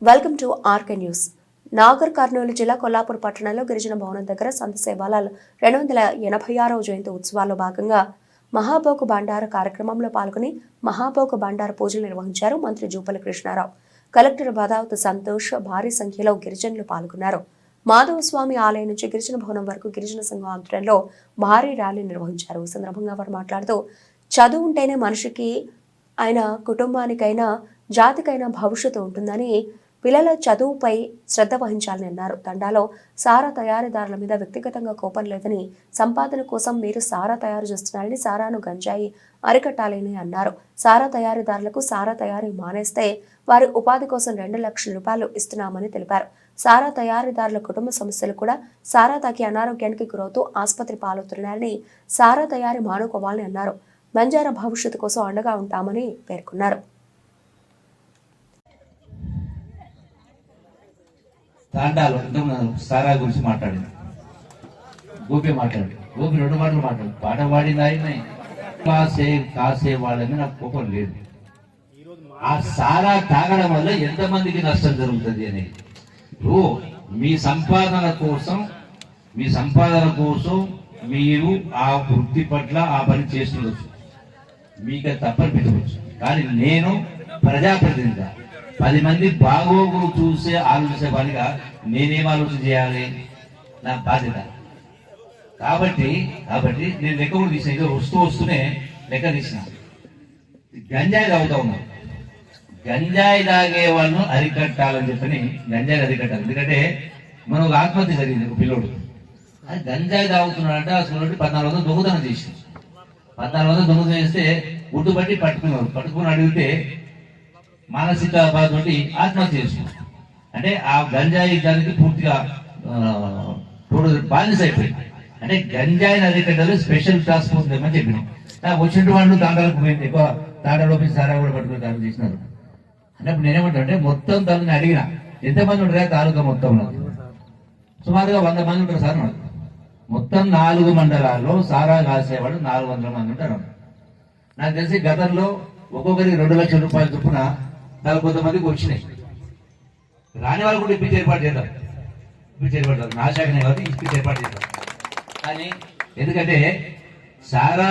Welcome to RK news. Nagar Kurnool జిల్లా కొల్లాపూర్ పట్టణంలో గిరిజన భవనం దగ్గర సంత సేవాలాల్ 286వ జయంతి ఉత్సవాల్లో భాగంగా మహాభోగ బండార కార్యక్రమంలో పాల్గొని మహాభోగ బండార పూజలు నిర్వహించారు మంత్రి జూపల్లి కృష్ణారావు. కలెక్టర్ బదావత్ సంతోష్ భారీ సంఖ్యలో గిరిజనులు పాల్గొన్నారు. మాధవస్వామి ఆలయం నుంచి గిరిజన భవనం వరకు గిరిజన సంఘం ఆధ్వర్యంలో భారీ ర్యాలీ నిర్వహించారు. ఈ సందర్భంగా వారు మాట్లాడుతూ చదువు ఉంటేనే మనిషికి ఆయన కుటుంబానికైనా జాతికైనా భవిష్యత్తు ఉంటుందని, పిల్లల చదువుపై శ్రద్ధ వహించాలని అన్నారు. తండాలో సారా తయారీదారుల మీద వ్యక్తిగతంగా కోపం లేదని, సంపాదన కోసం మీరు సారా తయారు చేస్తున్నారని, సారాను గంజాయి అరికట్టాలని అన్నారు. సారా తయారీదారులకు సారా తయారీ మానేస్తే వారి ఉపాధి కోసం 2 లక్షల రూపాయలు ఇస్తున్నామని తెలిపారు. సారా తయారీదారుల కుటుంబ సమస్యలు కూడా సారా తాకి అనారోగ్యానికి గురవుతూ ఆసుపత్రి పాలవుతున్నారని, సారా తయారీ మానుకోవాలని అన్నారు. బంజారా భవిష్యత్తు కోసం అండగా ఉంటామని పేర్కొన్నారు. తాండాలు సారా గురించి మాట్లాడింది, గోపి మాట్లాడి, గోపి 2 మాటలు మాట్లాడు, పాట పాడింది ఆయనే. కాసే వాళ్ళని నాకు కోపం లేదు. ఆ సారా తాగడం వల్ల ఎంతమందికి నష్టం జరుగుతుంది అనేది. మీ సంపాదన కోసం మీరు ఆ వృత్తి పట్ల ఆ పని చేస్తుండొచ్చు, మీకు తప్పనిపించవచ్చు. కానీ నేను ప్రజాప్రతినిధిగా 10 మంది బాగోగులు ఆలోచించే పనిగా నేనేం ఆలోచన చేయాలి, నా బాధ్యత. కాబట్టి నేను లెక్క కూడా తీసిన, ఇదో వస్తూనే లెక్క తీసిన. గంజాయి తాగుతా ఉన్నాను. గంజాయి తాగే వాళ్ళను అరికట్టాలని చెప్పని గంజాయి అరికట్టాలి. ఎందుకంటే మనం ఒక ఆత్మహత్య జరిగింది, ఒక పిల్లోడు అది గంజాయి తాగుతున్నాడంటే అసలు 1400 దొంగతనం చేసి 1400 దొంగతనం చేస్తే గుట్టుబట్టి పట్టుకుని అడిగితే మానసిక బాధ ఆత్మహత్య చేసుకున్నాం. అంటే ఆ గంజాయి దానికి పూర్తిగా బానిస అయిపోయింది. అంటే గంజాయిని అరికట్టాలి, స్పెషల్ టాస్క్ ఫోర్స్ ఏమని చెప్పినాం. నాకు వచ్చిన వాళ్ళు తాండాలకు పోయింది, ఎక్కువ తాండాలో సారా కూడా పట్టుకుని తాను చేసినారు. అంటే నేనేమంటా అంటే మొత్తం తనని అడిగిన ఎంతమంది ఉంటారు తాలూకా మొత్తంలో సుమారుగా 100 మంది ఉంటారు సార్. మనకు మొత్తం 4 మండలాల్లో సారా కాసేవాళ్ళు 400 మంది ఉంటారు. నాకు తెలిసి గతంలో ఒక్కొక్కరికి 2 లక్షల రూపాయల చొప్పున కొంతమందికి వచ్చినాయి. రాని వాళ్ళు కూడా ఇప్పించి ఏర్పాటు చేద్దాం, నా శాఖనే కాబట్టి ఇప్పించి ఏర్పాటు చేద్దాం. కానీ ఎందుకంటే సారా